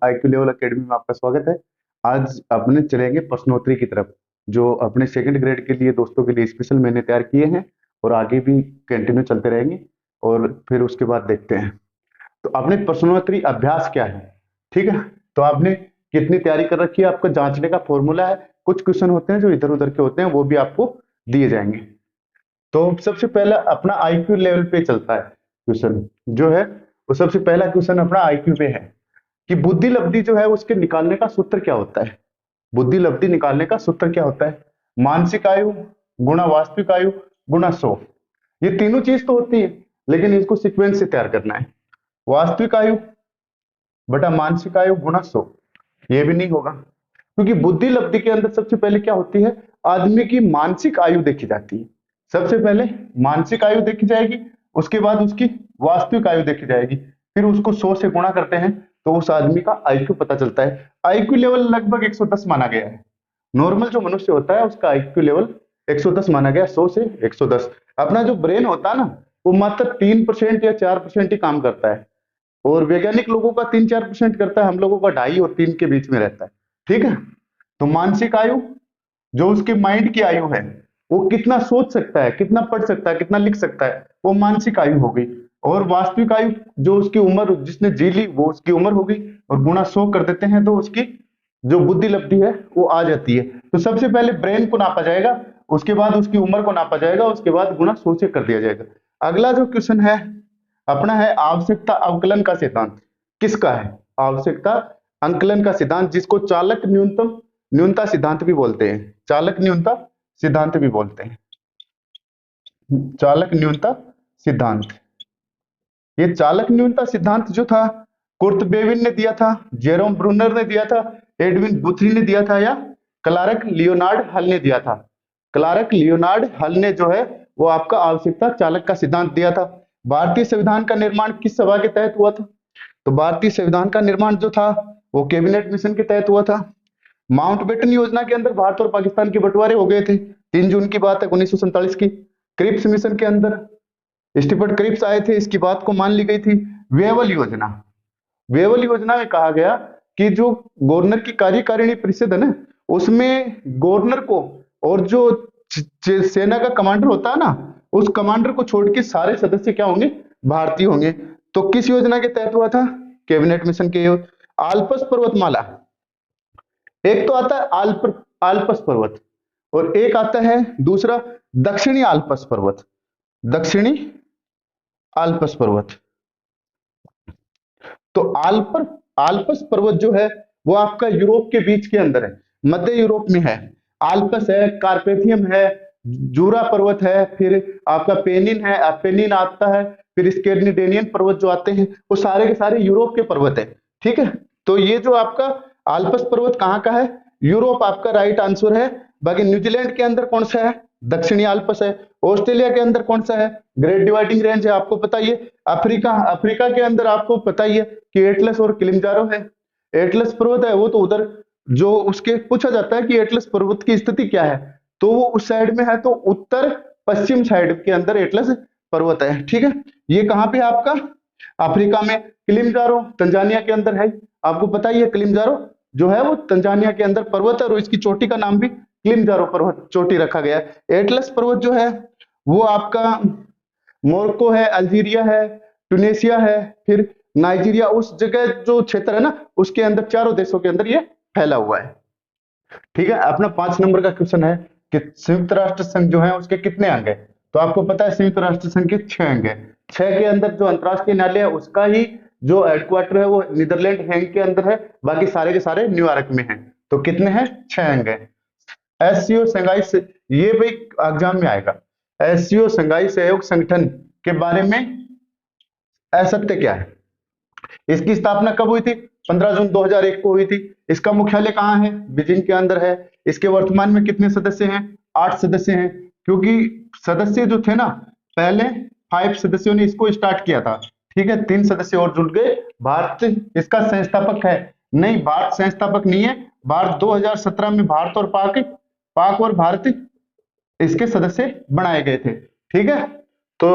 IQ level academy में आपका स्वागत है। आज अपने चलेंगे प्रश्नोत्तरी की तरफ, जो अपने सेकंड ग्रेड के लिए दोस्तों के लिए स्पेशल मैंने तैयार किए हैं और आगे भी कंटिन्यू चलते रहेंगे और फिर उसके बाद देखते हैं। तो आपने प्रश्नोत्तरी अभ्यास क्या है, ठीक है, तो आपने कितनी तैयारी कर रखी है, आपका जांचने का फॉर्मूला है। कुछ क्वेश्चन होते हैं जो इधर उधर के होते हैं, वो भी आपको दिए जाएंगे। तो सबसे पहला अपना आईक्यू लेवल पे चलता है क्वेश्चन जो है, वो सबसे पहला क्वेश्चन अपना आईक्यू पे है कि बुद्धि लब्धि जो है उसके निकालने का सूत्र क्या होता है। बुद्धि लब्धि निकालने का सूत्र क्या होता है? मानसिक आयु गुणा वास्तविक आयु गुणा 100। ये तीनों चीज तो होती है, लेकिन इसको सीक्वेंस से तैयार करना है। वास्तविक आयु बटा मानसिक आयु गुणा 100, ये भी नहीं होगा, क्योंकि बुद्धि लब्धि के अंदर सबसे पहले क्या होती है, आदमी की मानसिक आयु देखी जाती है। सबसे पहले मानसिक आयु देखी जाएगी, उसके बाद उसकी वास्तविक आयु देखी जाएगी, फिर उसको 100 से गुणा करते हैं तो उस आदमी का आईक्यू पता चलता है। आईक्यू लेवल लगभग 110 माना गया है। नॉर्मल जो मनुष्य होता है उसका आईक्यू लेवल 110 माना गया, 100 से 110। अपना जो ब्रेन होता है ना, वो मात्र 3% या 4% ही काम करता है, और वैज्ञानिक लोगों का 3-4% करता है, हम लोगों का 2.5 और 3 के बीच में रहता है, ठीक है। तो मानसिक आयु जो उसके माइंड की आयु है, वो कितना सोच सकता है, कितना पढ़ सकता है, कितना लिख सकता है, वो मानसिक आयु हो गई। और वास्तविक आयु जो उसकी उम्र जिसने जी ली वो उसकी उम्र हो गई, और गुणा 100 कर देते हैं तो उसकी जो बुद्धि लब्धि है वो आ जाती है। तो सबसे पहले ब्रेन को नापा जाएगा, उसके बाद उसकी उम्र को नापा जाएगा, उसके बाद गुणा 100 से कर दिया जाएगा। अगला जो क्वेश्चन है अपना है आवश्यकता अवकलन का सिद्धांत। किसका है? आवश्यकता अंकलन का सिद्धांत, जिसको चालक न्यूनता सिद्धांत भी बोलते हैं। चालक न्यूनता सिद्धांत भी बोलते हैं, चालक न्यूनता सिद्धांत। ये चालक न्यूनता सिद्धांत जो था, कुर्ट बेविन ने दिया था, जेरोम ब्रूनर ने दिया था, एडविन गुथरी ने दिया था, या क्लार्क लियोनार्ड हल ने दिया था। क्लार्क लियोनार्ड हल ने जो है वो आपका आवश्यकता चालक का सिद्धांत दिया था। भारतीय संविधान का निर्माण किस सभा के तहत हुआ था? तो भारतीय संविधान का निर्माण जो था वो कैबिनेट मिशन के तहत हुआ था। माउंटबेटन योजना के अंदर भारत और पाकिस्तान के बंटवारे हो गए थे, 3 जून की बात है 1947 की। क्रिप्स मिशन के अंदर स्टीफर्ड क्रिप्स आए थे, इसकी बात को मान ली गई थी। वेवल योजना, वेवल योजना में कहा गया कि जो गवर्नर की कार्यकारिणी परिषद है ना, उसमें गवर्नर को और जो सेना का कमांडर होता है ना, उस कमांडर को छोड़ के सारे सदस्य क्या होंगे? भारतीय होंगे। तो किस योजना के तहत हुआ था? कैबिनेट मिशन के। आल्पस पर्वतमाला, एक तो आता है आल्पस पर्वत, और एक आता है दूसरा दक्षिणी आल्पस पर्वत। दक्षिणी आल्पस पर्वत। तो आल्पस पर्वत जो है वो आपका यूरोप के बीच के अंदर है, मध्य यूरोप में है। आल्पस है, कार्पेथियम है, जूरा पर्वत है, फिर आपका पेनिन है, पेनिन आता है, फिर स्कैंडिनेवियन पर्वत जो आते हैं वो सारे के सारे यूरोप के पर्वत है, ठीक है। तो ये जो आपका आल्पस पर्वत कहाँ का है? यूरोप आपका राइट आंसर है। बाकी न्यूजीलैंड के अंदर कौन सा है? दक्षिणी आल्पस है। ऑस्ट्रेलिया के अंदर कौन सा है? ग्रेट डिवाइडिंग रेंज है, आपको पता ही है। अफ्रीका के अंदर आपको पता ही है कि एटलस और किलिमंजारो है। एटलस पर्वत है वो तो उधर जो उसके पूछा जाता है कि एटलस पर्वत की स्थिति क्या है, तो वो उस साइड में है, तो उत्तर पश्चिम साइड के अंदर एटलस पर्वत है, ठीक है। ये कहाँ पे आपका? अफ्रीका में। किलिमंजारो तंजानिया के अंदर है, आपको पता ही है। किलिमंजारो जो है वो तंजानिया के अंदर पर्वत है, और इसकी चोटी का नाम भी किलिमंजारो पर्वत चोटी रखा गया है। एटलस पर्वत जो है वो आपका मोरक्को है, अल्जीरिया है, ट्यूनेशिया है, फिर नाइजीरिया, उस जगह जो क्षेत्र है ना उसके अंदर, चारों देशों के अंदर ये फैला हुआ है, ठीक है। अपना 5 नंबर का क्वेश्चन है कि संयुक्त राष्ट्र संघ जो है उसके कितने अंग है? तो आपको पता है संयुक्त राष्ट्र संघ के 6 अंग है। 6 के अंदर जो अंतरराष्ट्रीय न्यायालय है उसका ही जो हेडक्वार्टर है वो नीदरलैंड हैग के अंदर है, बाकी सारे के सारे न्यूयॉर्क में है। तो कितने हैं? 6 अंग है। एससीओ संघाई से, ये भाई एग्जाम में आएगा, एससीओ संघाई सहयोग संगठन के बारे में असत्य क्या है? इसकी स्थापना कब हुई थी? 15 जून 2001 को हुई थी। इसका मुख्यालय कहाँ है? बीजिंग के अंदर है। इसके वर्तमान में कितने सदस्य हैं? 8 सदस्य हैं, क्योंकि सदस्य जो थे ना पहले 5 सदस्यों ने इसको स्टार्ट किया था, ठीक है। 3 सदस्य और जुड़ गए। भारत इसका संस्थापक है नहीं, भारत संस्थापक नहीं है। भारत 2017 में भारत और पाक और भारत इसके सदस्य बनाए गए थे, ठीक है। तो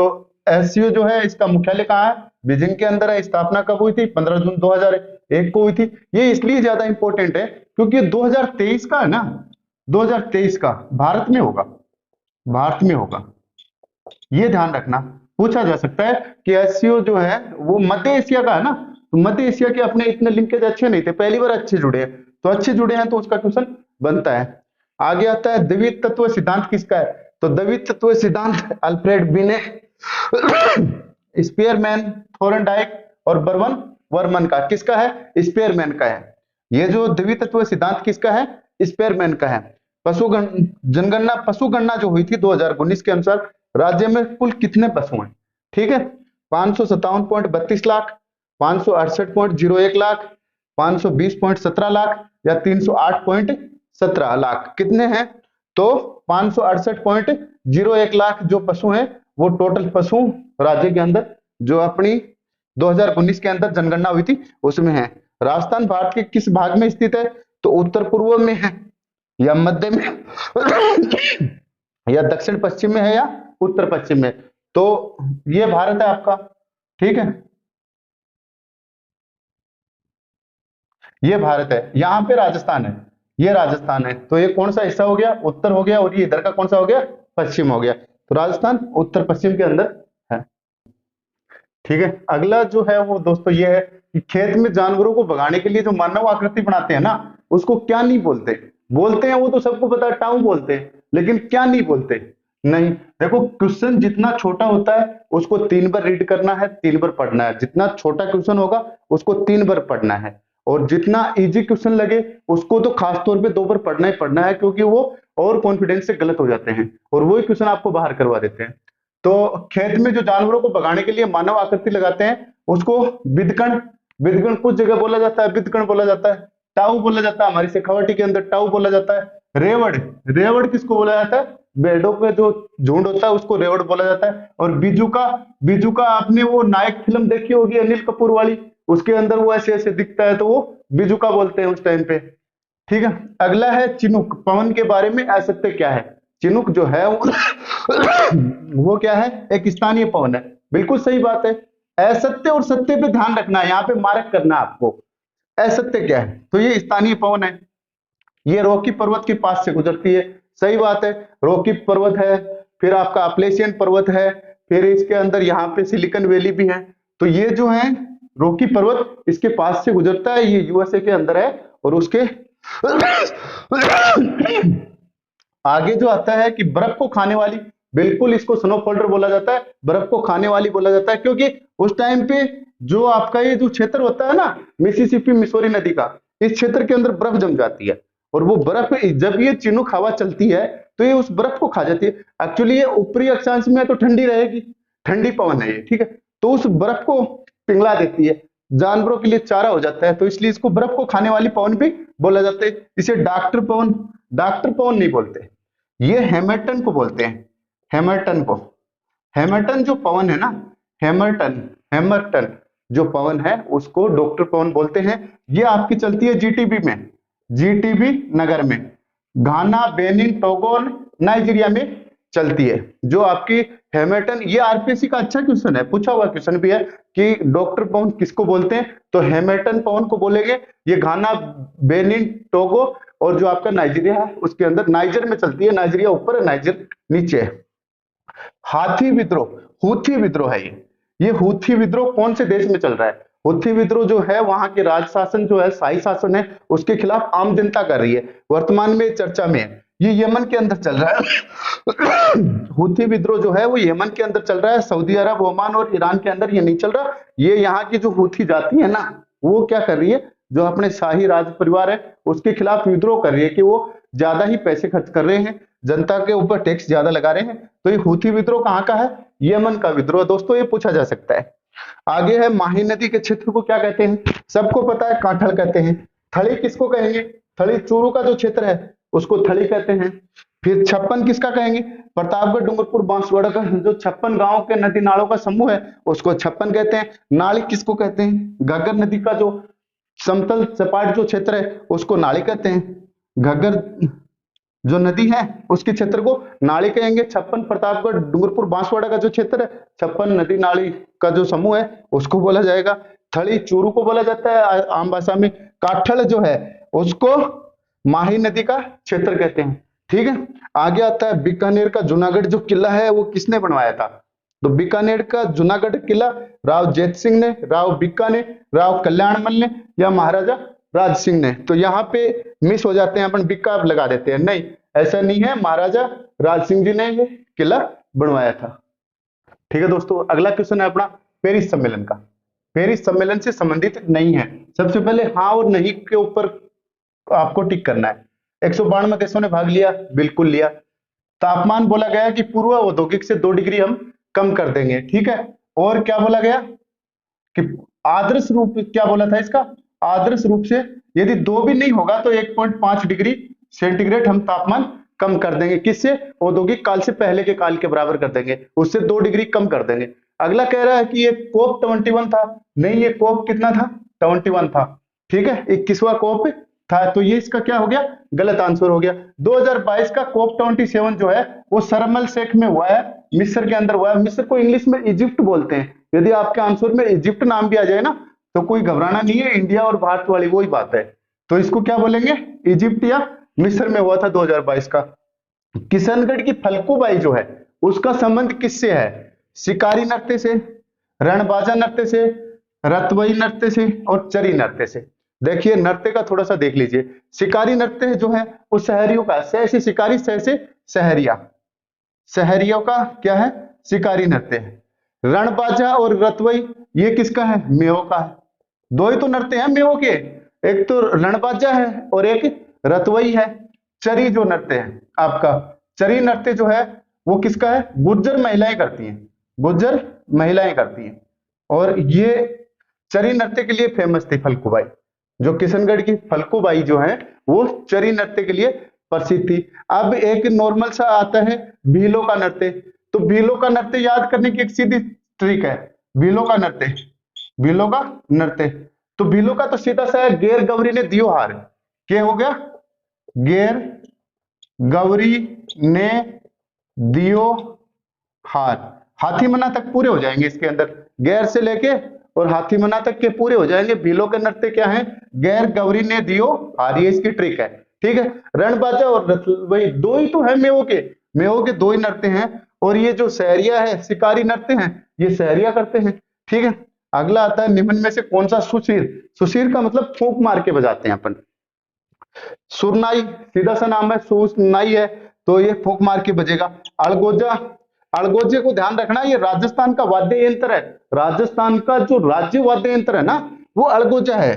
एससीओ जो है इसका मुख्यालय कहाँ है? बीजिंग के अंदर है। स्थापना कब हुई थी? 15 जून 2001। एक को हुई थी। ये इसलिए ज्यादा इंपॉर्टेंट है क्योंकि 2023 का है ना, 2023 का भारत में होगा, भारत में होगा, ये ध्यान रखना। पूछा जा सकता है कि एससीओ जो है वो मध्य एशिया का है ना, तो मध्य एशिया के अपने इतने लिंकेज अच्छे नहीं थे, पहली बार अच्छे जुड़े हैं, तो अच्छे जुड़े हैं तो उसका क्वेश्चन बनता है। आगे आता है द्वितीय तत्व सिद्धांत किसका है, तो द्वितीय तत्व सिद्धांत अल्फ्रेड बिने, स्पीयरमैन, थोर्नडाइक और बर्वन वर्मन का। किसका है, स्पीयरमैन का है। ये जो द्वितीय तत्व सिद्धांत किसका है, स्पीयरमैन का है। जनगणना पशुगणना जो हुई थी 2019 के अनुसार राज्य में कुल कितने पशु हैं, ठीक है, 557.32 लाख, 568.01 लाख, 520.17 लाख या 308.17 लाख, कितने हैं, तो 568.01 लाख जो पशु हैं वो टोटल पशु राज्य के अंदर जो अपनी 2019 के अंदर जनगणना हुई थी उसमें है। राजस्थान भारत के किस भाग में स्थित है, तो उत्तर पूर्व में है या मध्य में या दक्षिण पश्चिम में है या उत्तर पश्चिम में, तो ये भारत है आपका, ठीक है, ये भारत है। यहाँ पे राजस्थान है, ये राजस्थान है, तो ये कौन सा हिस्सा हो गया, उत्तर हो गया, और ये इधर का कौन सा हो गया, पश्चिम हो गया, तो राजस्थान उत्तर पश्चिम के अंदर है, ठीक है। अगला जो है वो दोस्तों ये है कि खेत में जानवरों को भगाने के लिए जो मानव आकृति बनाते हैं ना, उसको क्या नहीं बोलते, बोलते हैं वो तो सबको पता है, टाउ बोलते हैं, लेकिन क्या नहीं बोलते, नहीं। देखो क्वेश्चन जितना छोटा होता है उसको 3 बार रीड करना है, 3 बार पढ़ना है, जितना छोटा क्वेश्चन होगा उसको 3 बार पढ़ना है, और जितना इजी क्वेश्चन लगे उसको तो खास तौर पे 2 बार पढ़ना ही पढ़ना है, क्योंकि वो और कॉन्फिडेंस से गलत हो जाते हैं और वही क्वेश्चन आपको बाहर करवा देते हैं। तो खेत में जो जानवरों को भगाने के लिए मानव आकृति लगाते हैं उसको विदकण, विदकण कुछ जगह बोला जाता है, विदकण बोला जाता है, टाउ बोला जाता है, हमारी शेखावटी के अंदर टाउ बोला जाता है, रेवड़, रेवड़ किसको बोला जाता है, भेड़ों का जो झुंड होता है उसको रेवड़ बोला जाता है। और बीजूका, बीजूका आपने वो नायक फिल्म देखी होगी अनिल कपूर वाली, उसके अंदर वो ऐसे ऐसे दिखता है तो वो बीजूका बोलते हैं उस टाइम पे, ठीक है। अगला है चिनुक, पवन के बारे में असत्य क्या है, चिनुक जो है वो क्या है, एक स्थानीय पवन है, बिल्कुल सही बात है। असत्य और सत्य पे ध्यान रखना है, यहाँ पे मार्क करना है आपको, असत्य क्या है, तो ये स्थानीय पवन है, ये रॉकी पर्वत के पास से गुजरती है, सही बात है, रॉकी पर्वत है, फिर आपका अपलेशियन पर्वत है, फिर इसके अंदर यहाँ पे सिलिकन वैली भी है, तो ये जो है रॉकी पर्वत इसके पास से गुजरता है, ये यूएसए के अंदर है। और उसके आगे जो आता है कि बर्फ को खाने वाली, बिल्कुल इसको स्नो फोल्डर बोला जाता है, बर्फ को खाने वाली बोला जाता है, क्योंकि उस टाइम पे जो आपका ये जो क्षेत्र होता है ना मिसिसिपी मिसौरी नदी का, इस क्षेत्र के अंदर बर्फ जम जाती है, और वो बर्फ जब ये चिनुक हवा चलती है तो ये उस बर्फ को खा जाती है। एक्चुअली ये ऊपरी अक्षांश में तो ठंडी रहेगी, ठंडी पवन है ये, ठीक है, तो उस बर्फ को पिघला देती है, जानवरों के लिए चारा हो जाता है, तो इसलिए इसको बर्फ को खाने वाली पवन भी बोला जाता है। इसे डॉक्टर पवन, डॉक्टर पवन नहीं बोलते, ये हैमिल्टन को बोलते हैं, हैमिल्टन को, हैमिल्टन जो पवन है ना, हैमिल्टन, हैमिल्टन जो पवन है उसको डॉक्टर पवन बोलते हैं। ये आपकी चलती है जीटीबी में, जीटीबी नगर में, घाना, बेनिन, टोगो, नाइजीरिया में चलती है जो आपकी हैमिल्टन। ये आरपीएससी का अच्छा क्वेश्चन है, पूछा हुआ क्वेश्चन भी है कि डॉक्टर पवन किसको बोलते हैं, तो हैमिल्टन पवन को बोलेंगे। ये घाना, बेनिन, टोगो और जो आपका नाइजीरिया है उसके अंदर, नाइजर में चलती है, नाइजीरिया ऊपर है, नाइजर नीचे है। हाथी विद्रोह, हूथी विद्रोह है ये हूथी विद्रोह कौन से देश में चल रहा है, हूथी विद्रोह जो है वहां के राज शासन जो है, शाही शासन है, उसके खिलाफ आम जनता कर रही है, वर्तमान में चर्चा में है, ये यमन के अंदर चल रहा है। हूथी विद्रोह जो है वो यमन के अंदर चल रहा है, सऊदी अरब, ओमान और ईरान के अंदर ये नहीं चल रहा। ये यहाँ की जो हूथी जाति है ना वो क्या कर रही है, जो अपने शाही राज परिवार है उसके खिलाफ विद्रोह कर रही है कि वो ज्यादा ही पैसे खर्च कर रहे हैं, जनता के ऊपर टैक्स ज्यादा लगा रहे हैं। तो ये हूथी विद्रोह कहाँ का है, यमन का विद्रोह दोस्तों, ये पूछा जा सकता है। आगे है माही नदी के क्षेत्र को क्या कहते हैं, सबको पता है कांठल कहते हैं। थली किसको कहेंगे, थली चूरू का जो क्षेत्र है उसको थली कहते हैं। फिर छप्पन किसका कहेंगे, प्रतापगढ़, डूंगरपुर, बांसवाड़ा का जो 56 गांव के नदी नालों का समूह है उसको छप्पन कहते हैं। नाली किसको कहते हैं, घग्गर नदी का जो समतल सपाट जो क्षेत्र है उसको नाली कहते हैं। घग्गर जो नदी है उसके क्षेत्र को नाली कहेंगे। 56 प्रतापगढ़, डूंगरपुर, बांसवाड़ा का जो क्षेत्र है, 56 नदी नाली का जो समूह है उसको बोला जाएगा। थली चूरू को बोला जाता है आम भाषा में। काठल जो है उसको माही नदी का क्षेत्र कहते हैं। ठीक है, आगे आता है बीकानेर का जूनागढ़ जो किला है वो किसने बनवाया था? तो बीकानेर का जूनागढ़ किला राव जैत सिंह ने, राव बीका ने, राव कल्याणमल ने या महाराजा राज सिंह ने। तो यहाँ पे मिस हो जाते हैं, अपन बीका लगा देते हैं, नहीं ऐसा नहीं है, महाराजा राज सिंह जी ने ये किला बनवाया था। ठीक है दोस्तों, अगला क्वेश्चन है अपना पेरिस सम्मेलन का। पेरिस सम्मेलन से संबंधित नहीं है, सबसे पहले हाँ और नहीं के ऊपर आपको टिक करना है। 192 देशों ने भाग लिया, बिल्कुल लिया। तापमान बोला गया कि पूर्व औद्योगिक से 2 डिग्री हम कम कर देंगे। ठीक है, और क्या बोला गया कि आदर्श रूप, क्या बोला था इसका, आदर्श रूप से यदि 2 भी नहीं होगा तो 1.5 डिग्री सेंटीग्रेड हम तापमान कम कर देंगे। किससे? औद्योगिक काल से पहले के काल के बराबर कर देंगे, उससे 2 डिग्री कम कर देंगे। अगला कह रहा है कि ये कोप 21 था, नहीं ये कोप कितना था? 21 था। ठीक है, 21वां कोप था, तो ये इसका क्या हो गया? गलत आंसर हो गया। 2022 का कोप 27 जो है वो शर्म एल शेख में हुआ है, मिस्र के अंदर हुआ है। मिस्र को इंग्लिश में इजिप्ट बोलते हैं। यदि आपके आंसर में इजिप्ट नाम भी आ जाए ना तो कोई घबराना नहीं है, इंडिया और भारत वाली वही बात है। तो इसको क्या बोलेंगे? इजिप्ट या मिस्र में हुआ था 2022 का। किशनगढ़ की फल्गुबाई जो है उसका संबंध किससे है? शिकारी नृत्य से, रणबाजा नृत्य से, रतवई नृत्य से और चरी नृत्य से। देखिए नृत्य का थोड़ा सा देख लीजिए। शिकारी नृत्य जो है वो शहरियों का, सह से शिकारी, सह से शहरिया, शहरियों का क्या है? शिकारी नृत्य है। रणबाजा और रतवई ये किसका है? मेवों का है। 2 ही तो नृत्य हैं मेवों के, एक तो रणबाजा है और एक रतवई है। चरी जो नृत्य है आपका, चरी नृत्य जो है वो किसका है? गुर्जर महिलाएं करती हैं, गुर्जर महिलाएं करती हैं। और ये चरी नृत्य के लिए फेमस थी फल्गुबाई। जो किशनगढ़ की फल्गुबाई जो है वो चरी नृत्य के लिए प्रसिद्ध थी। अब एक नॉर्मल सा आता है भीलों का नृत्य। तो भीलों का नृत्य याद करने की एक सीधी ट्रिक है, भीलों का नृत्य, भीलों का नृत्य। तो भीलों का तो सीधा सा है, गैर गौरी ने दियो हार। क्या हो गया? गैर गौरी ने दियो हार। हाथी मना तक पूरे हो जाएंगे इसके अंदर, गैर से लेके और हाथी मना तक के पूरे हो जाएंगे। भीलों के नृत्य क्या है? गैर गौरी ने दियो हार, ये इसकी ट्रिक है। ठीक है, रणबाजा और वही 2 ही तो है मेवों के, मेवों के 2 ही नृत्य हैं। और ये जो सहरिया है, शिकारी नृत्य हैं, ये सहरिया करते हैं। ठीक है, अगला आता है निम्न में से कौन सा सुशीर? सुशीर का मतलब फूंक मार के बजाते हैं अपन। सुरनाई सीधा सा नाम है, सुरनाई है, तो ये फूंक मार के बजेगा। अड़गोजा, अड़गोजे को ध्यान रखना, ये राजस्थान का वाद्य यंत्र है। राजस्थान का जो राज्य वाद्य यंत्र है ना वो अड़गोजा है।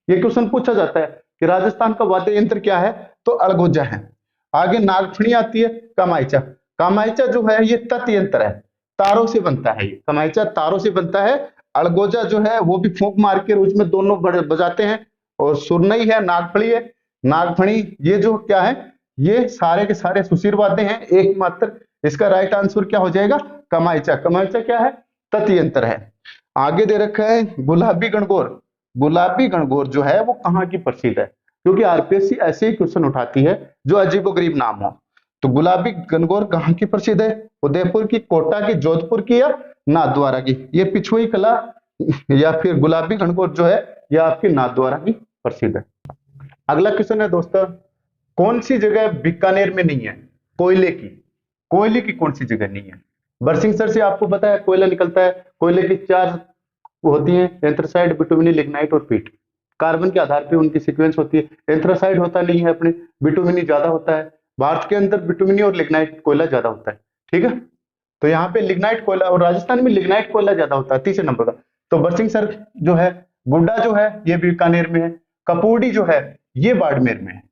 ये क्वेश्चन पूछा जाता है कि राजस्थान का वाद्य यंत्र क्या है, तो अड़गोजा है। आगे नागफणी आती है, कमाइचा। कमाइचा जो है ये तत् यंत्र है, तारों से बनता है। ये कमाइचा तारों से बनता है। अड़गोजा जो है वो भी फूंक मार के रूज में दोनों बजाते हैं। और सुरनई है, नागफणी है, नागफणी ये जो क्या है, ये सारे के सारे सुशीर वाद्य हैं। एकमात्र इसका राइट आंसर क्या हो जाएगा? कमाइचा। कमाइचा क्या है? तत् यंत्र है। आगे दे रखा है गुलाबी गणगौर। गुलाबी गणगौर जो है वो कहाँ की प्रसिद्ध है? क्योंकि आरपीएससी ऐसे ही क्वेश्चन उठाती है जो अजीबोगरीब नाम हो। तो गुलाबी गणगौर कहाँ की प्रसिद्ध है? उदयपुर की, कोटा की, जोधपुर की या नाथद्वारा की? ये पिछुई कला या फिर गुलाबी गणगौर जो है यह आपकी नाथद्वारा की प्रसिद्ध है। अगला क्वेश्चन है दोस्तों, कौन सी जगह बीकानेर में नहीं है? कोयले की, कोयले की कौन सी जगह नहीं है? बरसिंह सर से आपको पता है कोयला निकलता है। कोयले की 4 होती हैं, एंथ्रासाइड, बिटुमिनी, लिग्नाइट और पीट। कार्बन के आधार पे उनकी सीक्वेंस होती है। एंथ्रासाइड होता नहीं है अपने, बिटुमिनी ज्यादा होता है। भारत के अंदर बिटुमिनी और लिग्नाइट कोयला ज्यादा होता है। ठीक है, तो यहाँ पे लिग्नाइट कोयला, और राजस्थान में लिग्नाइट कोयला ज्यादा होता है, तीसरे नंबर का। तो बरसिंह सर जो है, गुड्डा जो है ये बीकानेर में है। कपूर्डी जो है ये बाड़मेर में है।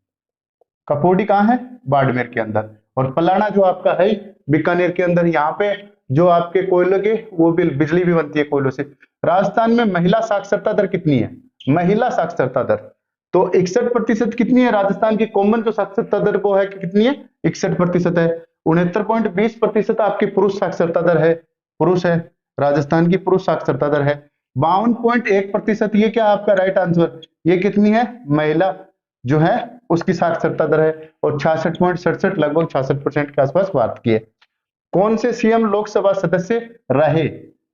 कपूर्डी कहाँ है? बाड़मेर के अंदर। और पलाना जो आपका है बीकानेर के अंदर। यहाँ पे जो आपके कोयलों के वो बिजली भी बनती है कोयलों से। राजस्थान में महिला साक्षरता दर कितनी है? महिला साक्षरता दर तो 61% कितनी है? राजस्थान की कॉमन जो साक्षरता दर वो है कि कितनी है? 61% है। 69.20% आपकी पुरुष साक्षरता दर है, पुरुष है। राजस्थान की पुरुष साक्षरता दर है 52.1%। ये क्या आपका राइट आंसर? ये कितनी है? महिला जो है उसकी साक्षरता दर है। और 66.67 लगभग 66% के आसपास भारत की है। कौन से सीएम लोकसभा सदस्य रहे?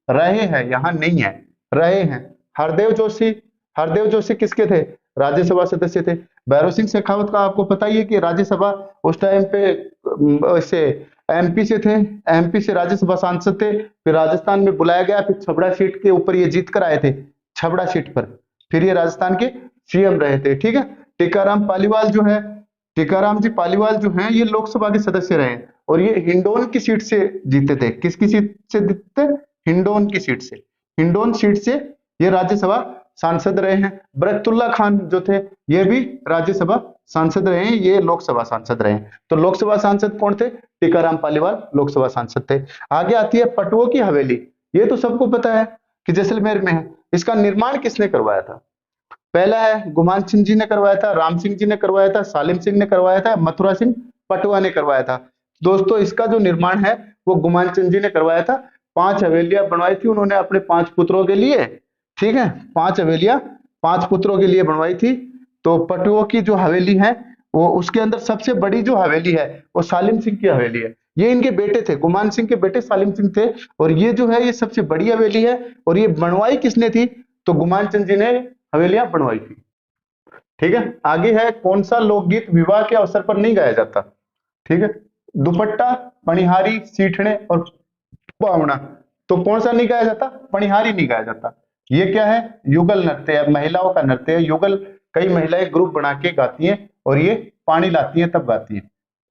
रहे हैं, यहां नहीं है, रहे हैं। हरदेव जोशी किसके थे? राज्यसभा सदस्य थे। भैरव सिंह शेखावत का आपको पता ही है कि राज्यसभा उस टाइम पे से एमपी से थे, एमपी से राज्यसभा सांसद थे, फिर राजस्थान में बुलाया गया, फिर छबड़ा सीट के ऊपर ये जीत कर आए थे, छबड़ा सीट पर, फिर ये राजस्थान के सीएम रहे थे। ठीक है। टीकाराम पालीवाल जो है, टीकाराम जी पालीवाल जो हैं ये लोकसभा के सदस्य रहे और ये हिंडौन की सीट से जीते थे। किसकी सीट से जीते? हिंडौन की सीट से। हिंडौन सीट से ये राज्यसभा सांसद रहे हैं। बरकतुल्ला खान जो थे ये भी राज्यसभा सांसद रहे हैं, ये लोकसभा सांसद रहे हैं। तो लोकसभा सांसद कौन थे? टीकाराम पालीवाल लोकसभा सांसद थे। आगे आती है पटुओं की हवेली। ये तो सबको पता है कि जैसलमेर में है। इसका निर्माण किसने करवाया था? पहला है गुमान सिंह जी ने करवाया था, राम सिंह जी ने करवाया था, सालिम सिंह ने करवाया था, मथुरा सिंह पटवा ने करवाया था। दोस्तों इसका जो निर्माण है वो गुमान सिंह जी ने करवाया था। 5 हवेलियां बनवाई थी उन्होंने अपने 5 पुत्रों के लिए। ठीक है, 5 हवेलियां 5 पुत्रों के लिए बनवाई थी। तो पटुओं की जो हवेली है वो उसके अंदर सबसे बड़ी जो हवेली है वो सालिम सिंह की हवेली है। ये इनके बेटे थे, गुमान सिंह के बेटे सालिम सिंह थे, और ये जो है ये सबसे बड़ी हवेली है। और ये बनवाई किसने थी? तो गुमान सिंह जी ने हवेलियां बनवाई थी। ठीक है। आगे है कौन सा लोकगीत विवाह के अवसर पर नहीं गाया जाता? ठीक है, दुपट्टा, पनिहारी, सीठने और पावना। तो कौन सा नहीं गाया जाता? पनिहारी नहीं गाया जाता। ये क्या है? युगल नृत्य है, महिलाओं का नृत्य है। युगल कई महिलाएं ग्रुप बना के गाती हैं और ये पानी लाती हैं तब गाती हैं,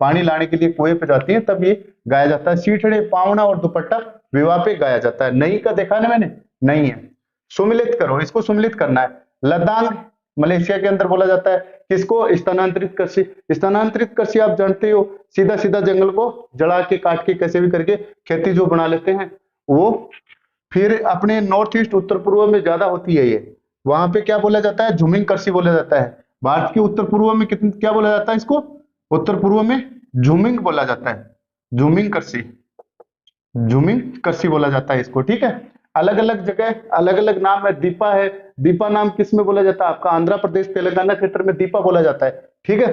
पानी लाने के लिए कुएं पे जाती हैं तब ये गाया जाता है। सीठड़े, पावना और दुपट्टा विवाह पे गाया जाता है। नहीं का देखा ना मैंने? नहीं है। सुमिलित करो, इसको सुमिलित करना है। लदांग मलेशिया के अंदर बोला जाता है। किसको? स्थानांतरित कृषि। स्थानांतरित कृषि आप जानते हो, सीधा सीधा जंगल को जड़ा के काट के कैसे भी करके खेती जो बना लेते हैं वो। फिर अपने नॉर्थ ईस्ट उत्तर पूर्व में ज्यादा होती है ये, वहां पे क्या बोला जाता है? झूमिंग कृषि बोला जाता है। भारत के उत्तर पूर्व में क्या बोला जाता है इसको? उत्तर पूर्व में झूमिंग बोला जाता है, झूमिंग कृषि, झूमिंग कृषि बोला जाता है इसको। ठीक है। अलग अलग जगह अलग अलग नाम है। दीपा है, दीपा नाम किस में बोला जाता है? आपका आंध्र प्रदेश तेलंगाना क्षेत्र में दीपा बोला जाता है। ठीक है।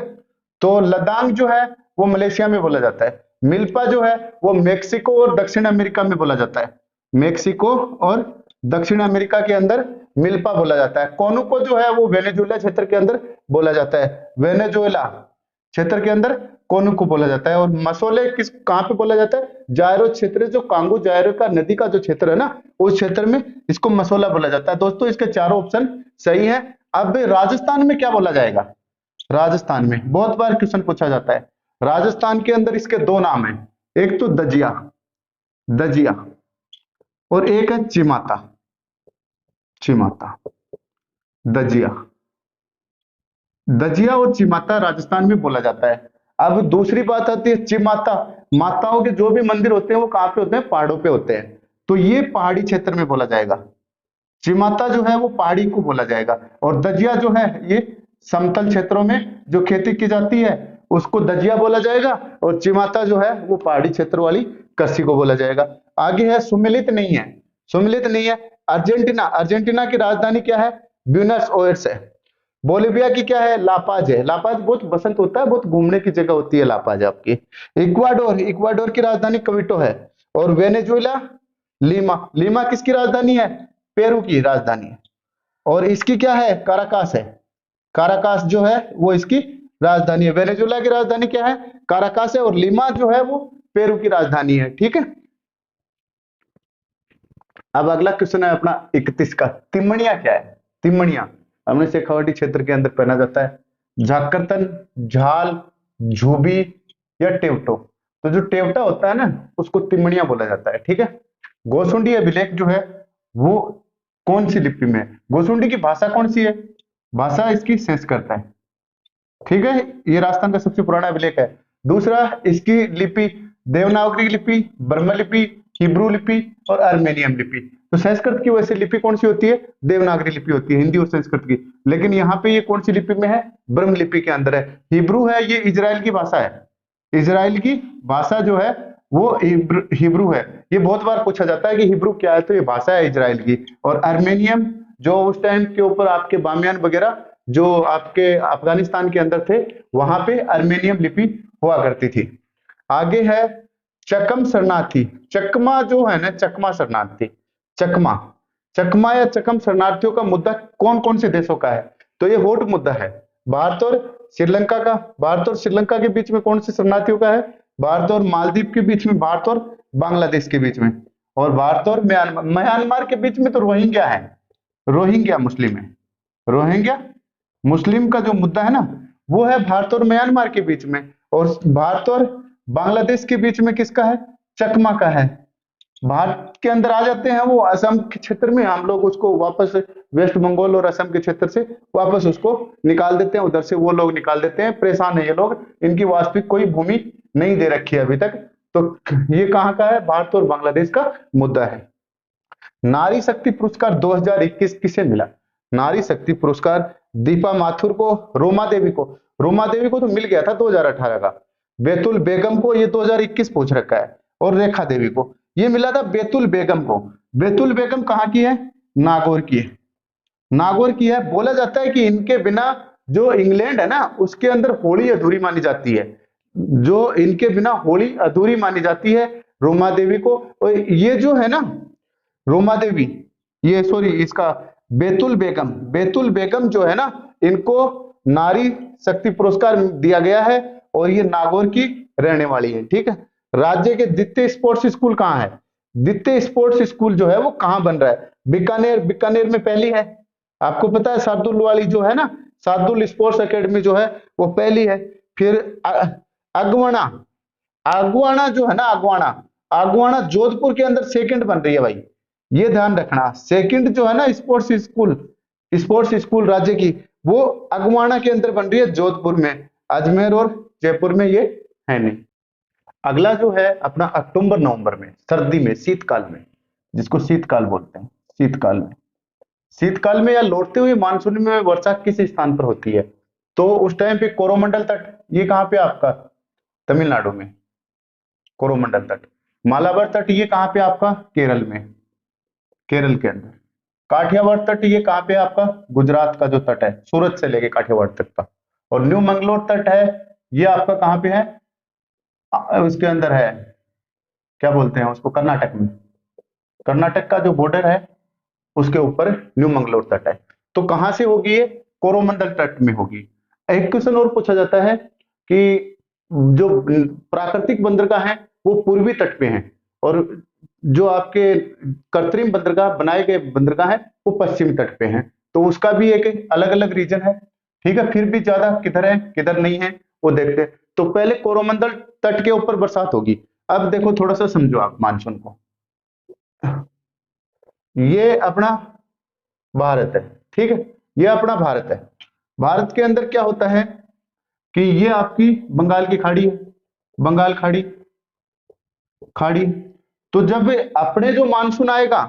तो लदांग जो है वो मलेशिया में बोला जाता है। मिल्पा जो है वो मेक्सिको और दक्षिण अमेरिका में बोला जाता है। मेक्सिको और दक्षिण अमेरिका के अंदर मिल्पा बोला जाता है। कोनुको जो है वो वेनेजुएला क्षेत्र के अंदर बोला जाता है, वेनेजुएला क्षेत्र के अंदर कोनुको बोला जाता है। और मसोले किस कहां पे बोला जाता है? जायरो क्षेत्र, जो कांगो जायरो का नदी का जो क्षेत्र है ना उस क्षेत्र में इसको मसोला बोला जाता है। दोस्तों इसके चारों ऑप्शन सही है। अब राजस्थान में क्या बोला जाएगा? राजस्थान में बहुत बार क्वेश्चन पूछा जाता है। राजस्थान के अंदर इसके 2 नाम है, एक तो दजिया, दजिया, और एक है चिमाता, चिमाता, दजिया, दजिया और चिमाता राजस्थान में बोला जाता है। अब दूसरी बात आती है चिमाता। माताओं के जो भी मंदिर होते हैं वो कहां पे होते हैं? पहाड़ों पे होते हैं, तो ये पहाड़ी क्षेत्र में बोला जाएगा। चिमाता जो है वो पहाड़ी को बोला जाएगा, और दजिया जो है ये समतल क्षेत्रों में जो खेती की जाती है उसको दजिया बोला जाएगा, और चिमाता जो है वो पहाड़ी क्षेत्र वाली कृषि को बोला जाएगा। आगे है सुमिलित नहीं है, सुमिलित नहीं है। अर्जेंटीना, अर्जेंटीना की राजधानी क्या है? ब्यूनस आयर्स है। बोलिविया की क्या है? लापाज है। लापाज बहुत बसंत होता है, बहुत घूमने की जगह होती है लापाज आपकी। इक्वाडोर, इक्वाडोर की राजधानी क्विटो है। और वेनेजुएला लीमा, लीमा किसकी राजधानी है? पेरू की राजधानी है। और इसकी क्या है? काराकास है, काराकास जो है वो इसकी राजधानी है। वेनेजुएला की राजधानी क्या है? काराकास है, और लीमा जो है वो पेरू की राजधानी है। ठीक है। अब अगला क्वेश्चन है अपना 31 का, तिमणिया क्या है? तिमणिया हमने शेखावाटी क्षेत्र के अंदर पहना जाता है। झाकरतन, झाल, झूबी या टेवटो। तो जो टेवटा होता है ना उसको तिमणिया बोला जाता है। ठीक है। गोसुंडी अभिलेख जो है वो कौन सी लिपि में है? गोसुंडी की भाषा कौन सी है? भाषा इसकी संस्कृत है। ठीक है, ये राजस्थान का सबसे पुराना अभिलेख है। दूसरा इसकी लिपि देवनागरी लिपि, ब्रह्म लिपि, हिब्रू लिपि और अर्मेनियम लिपि। तो संस्कृत की वैसे लिपि कौन सी होती है? देवनागरी लिपि होती है, हिंदी और संस्कृत की। लेकिन यहाँ पे ये कौन सी लिपि में है? ब्रह्म लिपि के अंदर है। हिब्रू है, ये इजराइल की भाषा है। इजराइल की भाषा जो है वो हिब्रू है। ये बहुत बार पूछा जाता है कि हिब्रू क्या है, तो ये भाषा है इजराइल की। और अर्मेनियम जो उस टाइम के ऊपर आपके बामियान वगैरह जो आपके अफगानिस्तान के अंदर थे वहां पे अर्मेनियम लिपि हुआ करती थी। आगे है चकम शरणार्थी। चकमा जो है ना, चकमा शरणार्थी, चकमा, चकमा या चकम शरणार्थियों का मुद्दा कौन कौन से देशों का है? तो ये हॉट मुद्दा है भारत और श्रीलंका का। भारत और श्रीलंका के बीच में कौन से शरणार्थियों का है? भारत और मालदीव के बीच में, भारत और बांग्लादेश के बीच में, और भारत और म्यांमार। म्यांमार के बीच में तो रोहिंग्या है, रोहिंग्या मुस्लिम है। रोहिंग्या मुस्लिम का जो मुद्दा है ना, वो है भारत और म्यांमार के बीच में। और भारत और बांग्लादेश के बीच में किसका है? चकमा का है। भारत के अंदर आ जाते हैं वो असम के क्षेत्र में, हम लोग उसको वापस वेस्ट बंगाल और असम के क्षेत्र से वापस उसको निकाल देते हैं, उधर से वो लोग निकाल देते हैं। परेशान है ये लोग, इनकी वास्तविक कोई भूमि नहीं दे रखी है अभी तक। तो ये कहाँ का है? भारत और बांग्लादेश का मुद्दा है। नारी शक्ति पुरस्कार 2021 किसे मिला? नारी शक्ति पुरस्कार दीपा माथुर को, रोमा देवी को। रोमा देवी को तो मिल गया था 2018 का। बैतुल बेगम को ये 2021 पूछ रखा है। और रेखा देवी को ये मिला था बैतुल बेगम को। बैतुल बेगम कहाँ की है? नागौर की है। नागौर की है। बोला जाता है कि इनके बिना जो इंग्लैंड है ना, उसके अंदर होली अधूरी मानी जाती है। जो इनके बिना होली अधूरी मानी जाती है रोमा देवी को। और ये जो है ना रोमा देवी, ये सॉरी इसका बैतुल बेगम, बैतुल बेगम जो है ना, इनको नारी शक्ति पुरस्कार दिया गया है और ये नागौर की रहने वाली है। ठीक है। राज्य के द्वितीय स्पोर्ट्स स्कूल कहाँ है? द्वितीय स्पोर्ट्स स्कूल जो है वो कहाँ बन रहा है? बीकानेर। बीकानेर में पहली है, आपको पता है। शार्दुल वाली जो है ना, शार्दुल स्पोर्ट्स एकेडमी जो है वो पहली है। फिर अगवाना, अगवाना जो है ना, अगवाना, अगवाना जोधपुर के अंदर सेकंड बन रही है भाई, ये ध्यान रखना। सेकंड जो है ना स्पोर्ट्स स्कूल, स्पोर्ट्स स्कूल राज्य की, वो अगवाना के अंदर बन रही है जोधपुर में। अजमेर और जयपुर में ये है नहीं। अगला जो है अपना अक्टूबर नवंबर में, सर्दी में, शीतकाल में, जिसको शीतकाल बोलते हैं, शीतकाल में, शीतकाल में या लौटते हुए मानसून में वर्षा किस स्थान पर होती है? तो उस टाइम पे कोरोमंडल तट, ये कहाँ पे आपका? तमिलनाडु में कोरोमंडल तट। मालाबार तट ये कहाँ पे आपका? केरल में, केरल के अंदर। काठियावाड़ तट ये कहाँ पे आपका? गुजरात का जो तट है, सूरत से लेके काठियावाड़ तक का। और न्यू मंगलोर तट है, ये आपका कहाँ पे है? उसके अंदर है, क्या बोलते हैं उसको, कर्नाटक में। कर्नाटक का जो बॉर्डर है उसके ऊपर न्यू मंगलोर तट है। तो कहां से होगी ये? कोरोमंडल तट में होगी। एक क्वेश्चन और पूछा जाता है कि जो प्राकृतिक बंदरगाह है वो पूर्वी तट पे हैं, और जो आपके कृत्रिम बंदरगाह, बनाए गए बंदरगाह है, वो पश्चिमी तट पे हैं। तो उसका भी एक अलग अलग रीजन है। ठीक है। फिर भी ज्यादा किधर है किधर नहीं है वो देखते हैं। तो पहले कोरोमंडल तट के ऊपर बरसात होगी। अब देखो थोड़ा सा समझो आप मानसून को। ये अपना भारत है, ठीक है, ये अपना भारत है। भारत के अंदर क्या होता है कि ये आपकी बंगाल की खाड़ी है, बंगाल खाड़ी, खाड़ी। तो जब अपने जो मानसून आएगा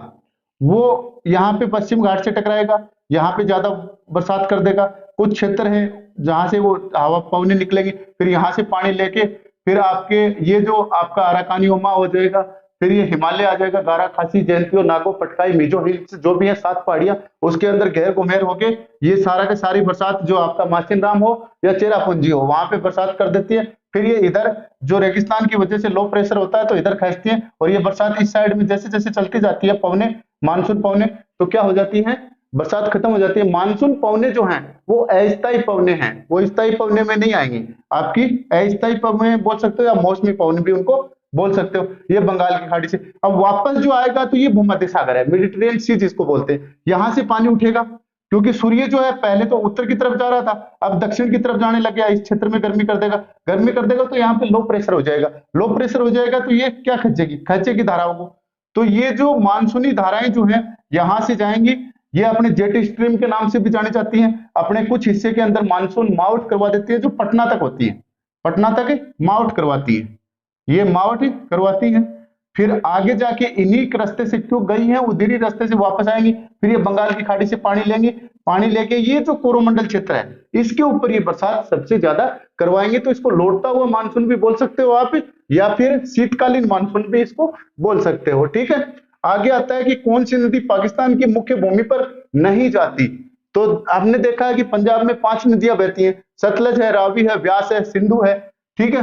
वो यहाँ पे पश्चिम घाट से टकराएगा, यहाँ पे ज्यादा बरसात कर देगा। कुछ क्षेत्र है जहां से वो हवा पवने निकलेंगे, फिर यहाँ से पानी लेके फिर आपके ये जो आपका अराकानियोमा हो जाएगा, फिर ये हिमालय आ जाएगा, गारा, खासी, जयंतियो, नागो, पटकाई, मिजो हिल्स जो भी है 7 पहाड़ियां, उसके अंदर घेर घुमेर होके ये सारा के सारी बरसात जो आपका मासिन राम हो या चेरापूंजी हो वहां पे बरसात कर देती है। फिर ये इधर जो रेगिस्तान की वजह से लो प्रेशर होता है तो इधर खींचती है, और ये बरसात इस साइड में जैसे जैसे चलती जाती है पवने, मानसून पवने, तो क्या हो जाती है? बरसात खत्म हो जाती है। मानसून पवने जो हैं वो अस्थायी पवने हैं, वो स्थायी पवने में नहीं आएंगी। आपकी अस्थायी पवने बोल सकते हो या मौसमी पवने भी उनको बोल सकते हो। ये बंगाल की खाड़ी से अब वापस जो आएगा तो ये भूमध्य सागर है, मेडिटेरियन सी जिसको बोलते हैं। यहां से पानी उठेगा क्योंकि सूर्य जो है पहले तो उत्तर की तरफ जा रहा था, अब दक्षिण की तरफ जाने लग गया, इस क्षेत्र में गर्मी कर देगा, गर्मी कर देगा तो यहाँ पे लो प्रेशर हो जाएगा, लो प्रेशर हो जाएगा तो ये क्या खींचेगी? खींचेगी धाराओं को। तो ये जो मानसूनी धाराएं जो है यहां से जाएंगी, ये अपने जेट स्ट्रीम के नाम से भी जानी जाती हैं। अपने कुछ हिस्से के अंदर मानसून माउट करवा देती है, जो पटना तक होती है, पटना तक माउट करवाती है, ये माउट करवाती है। फिर आगे जाके इन्हीं रास्ते से क्यों गई है, उधर ही रास्ते से वापस आएंगी, फिर ये बंगाल की खाड़ी से पानी लेंगे, पानी लेके ये जो कोरोमंडल क्षेत्र है इसके ऊपर ये बरसात सबसे ज्यादा करवाएंगे। तो इसको लौटता हुआ मानसून भी बोल सकते हो आप, या फिर शीतकालीन मानसून भी इसको बोल सकते हो। ठीक है। आगे आता है कि कौन सी नदी पाकिस्तान की मुख्य भूमि पर नहीं जाती? तो आपने देखा है कि पंजाब में 5 नदियां बहती हैं, सतलज है, रावी है, व्यास है, सिंधु है। ठीक है।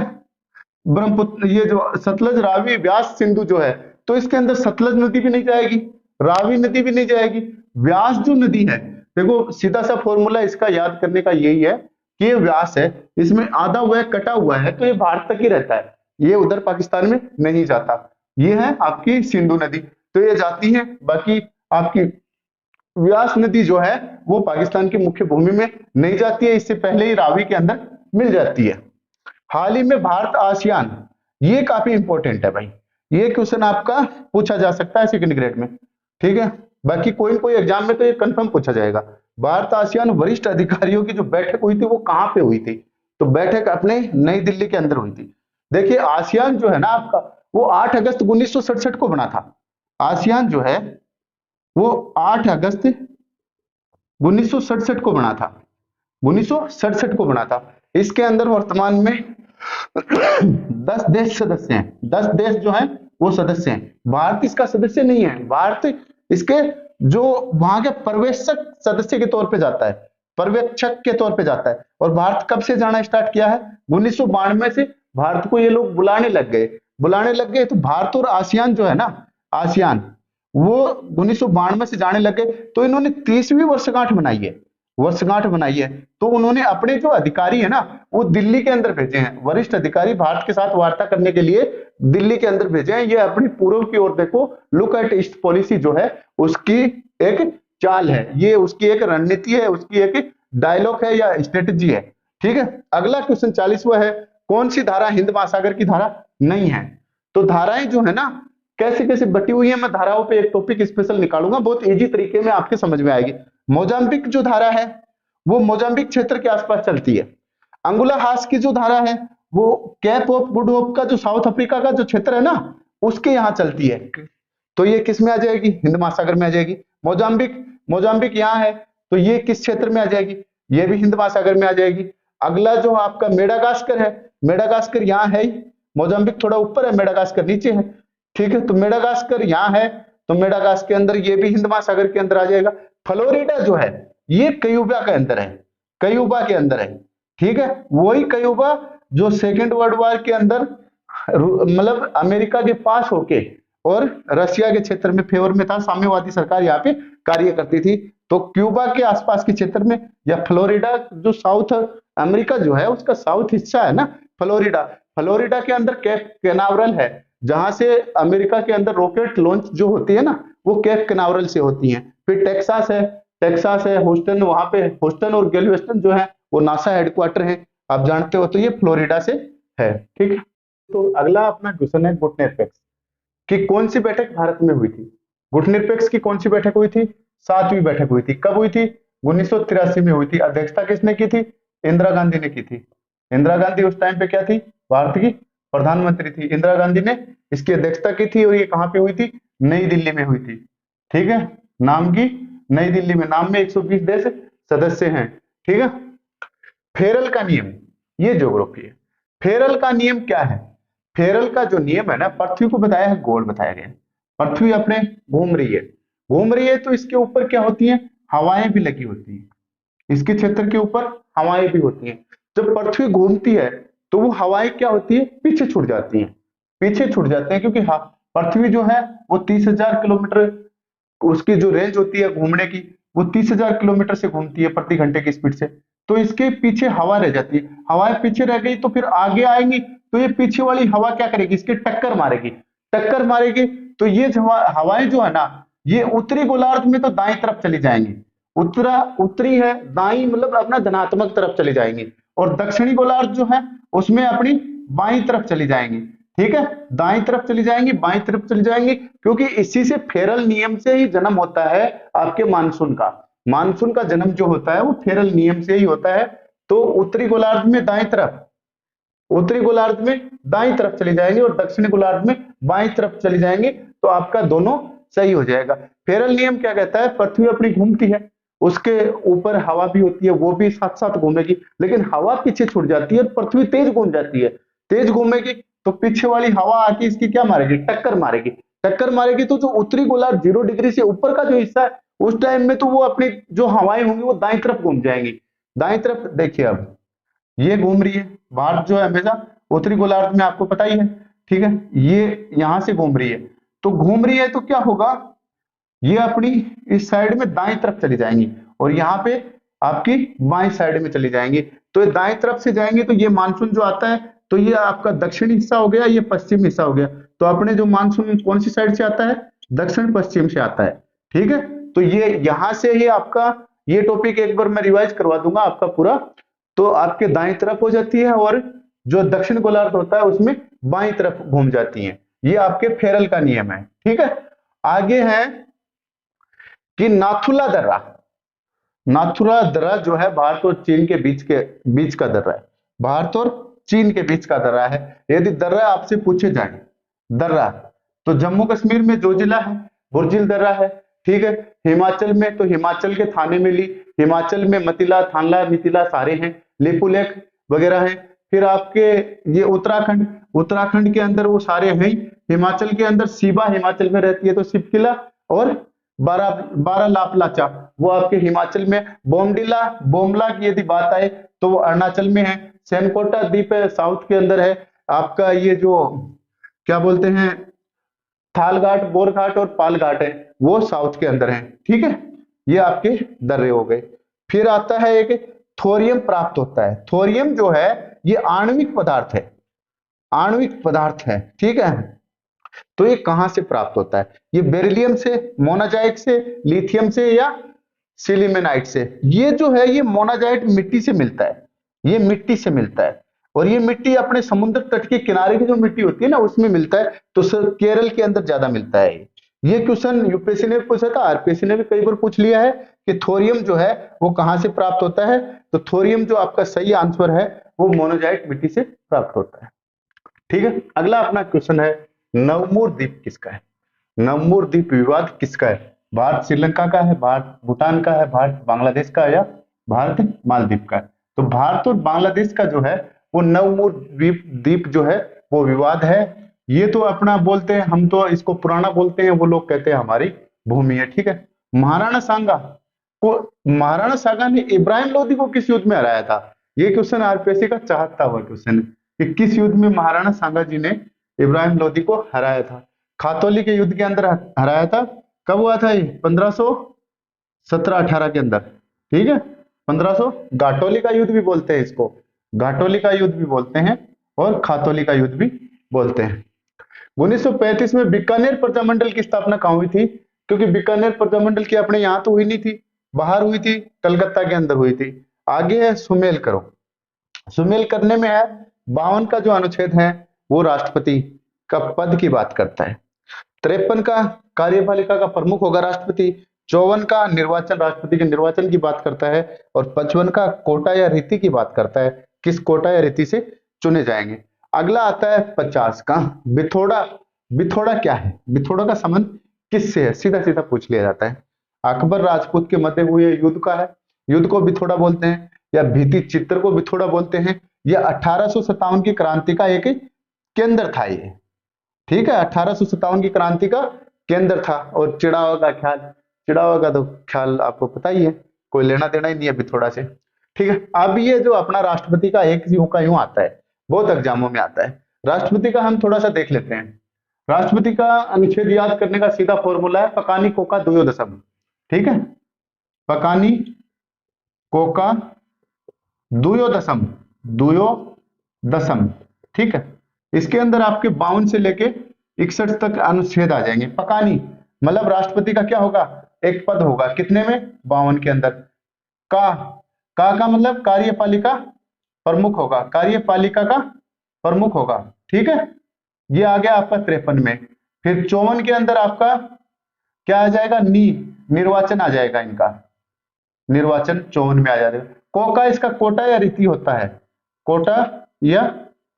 ब्रह्मपुत्र, ये जो सतलज, रावी, व्यास, सिंधु जो है, तो इसके अंदर सतलज नदी भी नहीं जाएगी। रावी नदी भी नहीं जाएगी। व्यास जो नदी है, देखो सीधा सा फॉर्मूला इसका याद करने का यही है कि ये व्यास है, इसमें आधा हुआ है, कटा हुआ है, तो ये भारत तक ही रहता है, ये उधर पाकिस्तान में नहीं जाता। ये है आपकी सिंधु नदी, तो ये जाती है। बाकी आपकी व्यास नदी जो है वो पाकिस्तान की मुख्य भूमि में नहीं जाती है, इससे पहले ही रावी के अंदर मिल जाती है। हाल ही में भारत आसियान, ये काफी इंपॉर्टेंट है भाई, ये क्वेश्चन आपका पूछा जा सकता है सेकंड ग्रेड में, ठीक है। बाकी कोई न कोई एग्जाम में तो ये कंफर्म पूछा जाएगा। भारत आसियान वरिष्ठ अधिकारियों की जो बैठक हुई थी वो कहां पे हुई थी? तो बैठक अपने नई दिल्ली के अंदर हुई थी। देखिए आसियान जो है ना आपका, वो 8 अगस्त 1967 को बना था। आसियान जो है वो 8 अगस्त 1967 को बना था, 1967 को बना था। इसके अंदर वर्तमान में 10 देश सदस्य हैं, 10 देश जो हैं वो सदस्य हैं। भारत इसका सदस्य नहीं है, भारत इसके जो वहां के पर्यवेक्षक सदस्य के तौर पे जाता है, पर्यवेक्षक के तौर पे जाता है। और भारत कब से जाना स्टार्ट किया है? 1992 से भारत को ये लोग बुलाने लग गए। तो भारत और आसियान जो है ना, आसियान वो 1992 से जाने लगे। तो इन्होंने 30वीं वर्षगांठ बनाई है। तो उन्होंने अपने जो अधिकारी है ना वो दिल्ली के अंदर भेजे हैं, वरिष्ठ अधिकारी भारत के साथ वार्ता करने के लिए दिल्ली के अंदर भेजे हैं। ये अपनी पूर्व की ओर देखो, लुक एट ईस्ट पॉलिसी जो है उसकी एक चाल है, ये उसकी एक रणनीति है, उसकी एक डायलॉग है या स्ट्रेटेजी है, ठीक है। अगला क्वेश्चन 40वां है, कौन सी धारा हिंद महासागर की धारा नहीं है? तो धाराएं जो है ना कैसे कैसे बटी हुई है, मैं धाराओं पे एक टॉपिक स्पेशल निकालूंगा, बहुत इजी तरीके में आपके समझ में आएगी। मोजाम्बिक जो धारा है वो मोजाम्बिक क्षेत्र के आसपास चलती है। अंगुला हास की जो धारा है वो कैप ऑफ गुड होप का जो साउथ अफ्रीका का जो क्षेत्र है ना उसके यहाँ चलती है। तो ये किस में आ जाएगी? हिंद महासागर में आ जाएगी। मोजाम्बिक यहाँ है तो ये किस क्षेत्र में आ जाएगी? ये भी हिंद महासागर में आ जाएगी। अगला जो आपका मेडागास्कर है, मेडागास्कर यहाँ है ही, मोजाम्बिक थोड़ा ऊपर है, मेडागास्कर नीचे है, ठीक है। तो मेडागास्कर यहाँ है तो मेडागास्कर के अंदर ये भी हिंद महासागर के अंदर आ जाएगा। फ्लोरिडा जो है ये क्यूबा के अंदर है, क्यूबा के अंदर है, ठीक है। वही क्यूबा जो सेकेंड वर्ल्ड वॉर के अंदर मतलब अमेरिका के पास होके और रशिया के क्षेत्र में फेवर में था, साम्यवादी सरकार यहाँ पे कार्य करती थी। तो क्यूबा के आसपास के क्षेत्र में या फ्लोरिडा जो साउथ अमेरिका जो है उसका साउथ हिस्सा है ना फ्लोरिडा के अंदर कैप कैनावरल है, जहां से अमेरिका के अंदर रॉकेट लॉन्च जो होती है ना वो कैप कैनावरल से होती है। फिर टेक्सास है, ह्यूस्टन, वहां पे ह्यूस्टन और गैल्वेस्टन जो है वो नासा हेडक्वार्टर है, आप जानते हो। तो ये फ्लोरिडा से है, ठीक है। तो अगला अपना क्वेश्चन है गुटनिरपेक्स की कौन सी बैठक भारत में हुई थी? गुटनिरपेक्स की कौन सी बैठक हुई थी? 7वीं बैठक हुई थी। कब हुई थी? 1983 में हुई थी। अध्यक्षता किसने की थी? इंदिरा गांधी ने की थी। इंदिरा गांधी उस टाइम पे क्या थी? भारत की प्रधानमंत्री थी। इंदिरा गांधी ने इसकी अध्यक्षता की थी और ये कहां पे हुई थी? नई दिल्ली में हुई थी, ठीक है। नाम की नई दिल्ली में, नाम में 120 देश सदस्य हैं, ठीक है। फेरल का नियम, ये ज्योग्राफी है। फेरल का नियम क्या है? फेरल का जो नियम है ना, पृथ्वी को बताया है गोल बताया गया है। पृथ्वी अपने घूम रही है तो इसके ऊपर क्या होती है? हवाएं भी लगी होती है, इसके क्षेत्र के ऊपर हवाएं भी होती हैं। जब पृथ्वी घूमती है तो वो हवाएं क्या होती है? पीछे छूट जाती हैं, क्योंकि हाँ पृथ्वी जो है वो 30,000 किलोमीटर उसकी जो रेंज होती है घूमने की वो 30,000 किलोमीटर से घूमती है प्रति घंटे की स्पीड से। तो इसके पीछे हवा रह जाती है, हवाएं पीछे रह गई तो फिर आगे आएंगी तो ये पीछे वाली हवा क्या करेगी? इसके टक्कर मारेगी। तो ये हवाएं जो है ना ये उत्तरी गोलार्ध में तो दाएं तरफ चली जाएंगी, उत्तरी है दाई मतलब अपना धनात्मक तरफ चली जाएंगी, और दक्षिणी गोलार्ध जो है उसमें अपनी बाई तरफ चली जाएंगी, ठीक है। दाई तरफ चली जाएंगी, बाई तरफ चली जाएंगी, क्योंकि इसी से फेरल नियम से ही जन्म होता है आपके मानसून का जन्म जो होता है वो फेरल नियम से ही होता है। तो उत्तरी गोलार्ध में दाई तरफ चली जाएंगी और दक्षिणी गोलार्ध में बाई तरफ चली जाएंगी, तो आपका दोनों सही हो जाएगा। फेरल नियम क्या कहता है? पृथ्वी अपनी घूमती है, उसके ऊपर हवा भी होती है, वो भी साथ साथ घूमेगी, लेकिन हवा पीछे छूट जाती है और पृथ्वी तेज घूम जाती है। तेज घूमेगी तो पीछे वाली हवा आके इसकी क्या मारेगी? टक्कर मारेगी। तो जो उत्तरी गोलार्ध 0 डिग्री से ऊपर का जो हिस्सा है उस टाइम में तो वो अपनी जो हवाएं होंगी वो दाएं तरफ घूम जाएंगी। दाएं तरफ देखिए, अब ये घूम रही है, भारत जो है हमेशा उत्तरी गोलार्ध में आपको पता ही है, ठीक है। ये यहां से घूम रही है तो क्या होगा? ये अपनी इस साइड में दाएं तरफ चली जाएंगी और यहाँ पे आपकी बाएं साइड में चली जाएंगी। तो ये दाएं तरफ से जाएंगे तो ये मानसून जो आता है तो ये आपका दक्षिणी हिस्सा हो गया, ये पश्चिमी हिस्सा हो गया। तो अपने जो मानसून कौन सी साइड से आता है, दक्षिण पश्चिम से आता है। ठीक है, तो ये यहां से ही आपका ये टॉपिक एक बार मैं रिवाइज करवा दूंगा आपका पूरा। तो आपके दाएं तरफ हो जाती है और जो दक्षिण गोलार्ध होता है उसमें बाईं तरफ घूम जाती है। ये आपके फेरल का नियम है। ठीक है, आगे है कि नाथुला दर्रा। नाथुला दर्रा जो है भारत और चीन के बीच का दर्रा है। भारत और चीन के बीच का दर्रा है। यदि दर्रा आपसे पूछे जाए दर्रा, तो जम्मू कश्मीर में जो जिला है बुर्जिल दर्रा है। ठीक है, हिमाचल में तो हिमाचल के थाने में ली, हिमाचल में मतिला, थानला, मितिला सारे हैं, लिपुलेख वगैरह हैं। फिर आपके ये उत्तराखंड के अंदर वो सारे हैं। हिमाचल के अंदर सीबा हिमाचल में रहती है तो सिपकिला, और बारा लापलाचा वो आपके हिमाचल में। बोमला की यदि बात आए तो वो अरुणाचल में है। सेनकोटा द्वीप है, साउथ के अंदर है। आपका ये जो क्या बोलते हैं थाल घाट, बोर घाट और पाल घाट है वो साउथ के अंदर है। ठीक है, ये आपके दर्रे हो गए। फिर आता है एक थोरियम प्राप्त होता है। थोरियम जो है ये आणविक पदार्थ है, आणविक पदार्थ है। ठीक है, तो ये कहां से प्राप्त होता है, ये बेरिलियम से, मोनाजाइट से, लिथियम से या सिलिमेनाइट से। ये जो है ये मोनाजाइट मिट्टी से मिलता है, ये मिट्टी से मिलता है। और ये मिट्टी अपने समुद्र तट के किनारे की जो मिट्टी होती है ना उसमें मिलता है। तो सर केरल के अंदर ज्यादा मिलता है। ये क्वेश्चन यूपीएससी ने पूछा था, आरपीएससी ने भी कई बार पूछ लिया है कि थोरियम जो है वो कहां से प्राप्त होता है। तो थोरियम जो आपका सही आंसर है वो मोनाजाइट मिट्टी से प्राप्त होता है। ठीक है, अगला अपना क्वेश्चन है नवमुर द्वीप किसका है। नवमुर द्वीप विवाद किसका है, भारत श्रीलंका का है, भारत भूटान का है, भारत बांग्लादेश का है या भारत मालदीव का है। तो भारत और बांग्लादेश का जो है वो नवमुर द्वीप जो है वो विवाद है। ये तो अपना बोलते हैं, हम तो इसको पुराना बोलते हैं, वो लोग कहते हैं हमारी भूमि है। ठीक है, महाराणा सांगा ने इब्राहिम लोदी को किस युद्ध में हराया था। ये क्वेश्चन आरपीएससी का चाहता हुआ क्वेश्चन है कि किस युद्ध में महाराणा सांगा जी ने इब्राहिम लोदी को हराया था। खातौली के युद्ध के अंदर हराया था। कब हुआ था ये, 1517-18 के अंदर। ठीक है, 1500 घाटोली का युद्ध भी बोलते हैं इसको, घाटोली का युद्ध भी बोलते हैं और खातौली का युद्ध भी बोलते हैं। 1935 में बीकानेर प्रजामंडल की स्थापना कहां हुई थी, क्योंकि बीकानेर प्रजामंडल की अपने यहां तो हुई नहीं थी, बाहर हुई थी, कलकत्ता के अंदर हुई थी। आगे है सुमेल करो। सुमेल करने में है 52 का जो अनुच्छेद है वो राष्ट्रपति का पद की बात करता है। 53 का कार्यपालिका का प्रमुख होगा राष्ट्रपति। 54 का निर्वाचन, राष्ट्रपति के निर्वाचन की बात करता है। और 55 का कोटा या रीति की बात करता है, किस कोटा या रीति से चुने जाएंगे। अगला आता है 50 का बिथोड़ा। बिथोड़ा क्या है, बिथोड़ा का संबंध किससे है, सीधा सीधा पूछ लिया जाता है। अकबर राजपूत के मध्य हुए युद्ध का है, युद्ध को बिथोड़ा बोलते हैं, या भित्ति चित्र को बिथोड़ा बोलते हैं, या 1857 की क्रांति का एक केंद्र था ये। ठीक है, 1857 की क्रांति का केंद्र था। और चिड़ावा का ख्याल, चिड़ावा का तो ख्याल आपको पता ही है, कोई लेना देना ही नहीं है बिथोड़ा से। ठीक है, अब ये जो अपना राष्ट्रपति का एक यूं का यूं आता है, बहुत एग्जामों में आता है। राष्ट्रपति का हम थोड़ा सा देख लेते हैं। राष्ट्रपति का अनुच्छेद याद करने का सीधा फॉर्मूला है पकानी कोका दुयोदशम। ठीक है, पकानी कोका दुयोदशम, दुयोदशम। ठीक है, इसके अंदर आपके 52 से लेके 61 तक अनुच्छेद आ जाएंगे। पकानी मतलब राष्ट्रपति का क्या होगा, एक पद होगा, कितने में, 52 के अंदर। का मतलब कार्यपालिका प्रमुख होगा, कार्यपालिका का प्रमुख होगा। ठीक है, ये आ गया आपका 53 में। फिर 54 के अंदर आपका क्या आ जाएगा, निर्वाचन आ जाएगा इनका, निर्वाचन 54 में आ जाएगा। कोका इसका कोटा या रीति होता है, कोटा या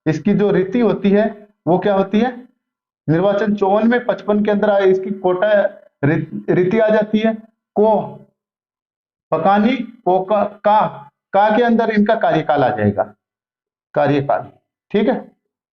इसकी जो रीति होती है वो क्या होती है, निर्वाचन 54 में। 55 के अंदर इसकी कोटा रीति आ जाती है। को पकानी कोका का के अंदर इनका कार्यकाल आ जाएगा, कार्यकाल। ठीक है,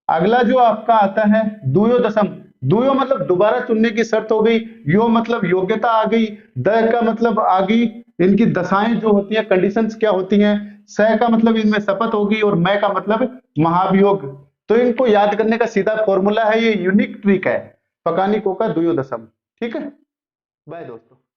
अगला जो आपका आता है दुयोदशम। दुयो मतलब दोबारा चुनने की शर्त हो गई, यो मतलब योग्यता आ गई, द का मतलब आ गई इनकी दशाएं जो होती हैं, कंडीशंस क्या होती हैं, स का मतलब इनमें शपथ होगी, और मैं का मतलब महाभियोग। तो इनको याद करने का सीधा फॉर्मूला है, ये यूनिक ट्रिक है, पकानी कोका दुयोदशम। ठीक है, बाय दोस्तों।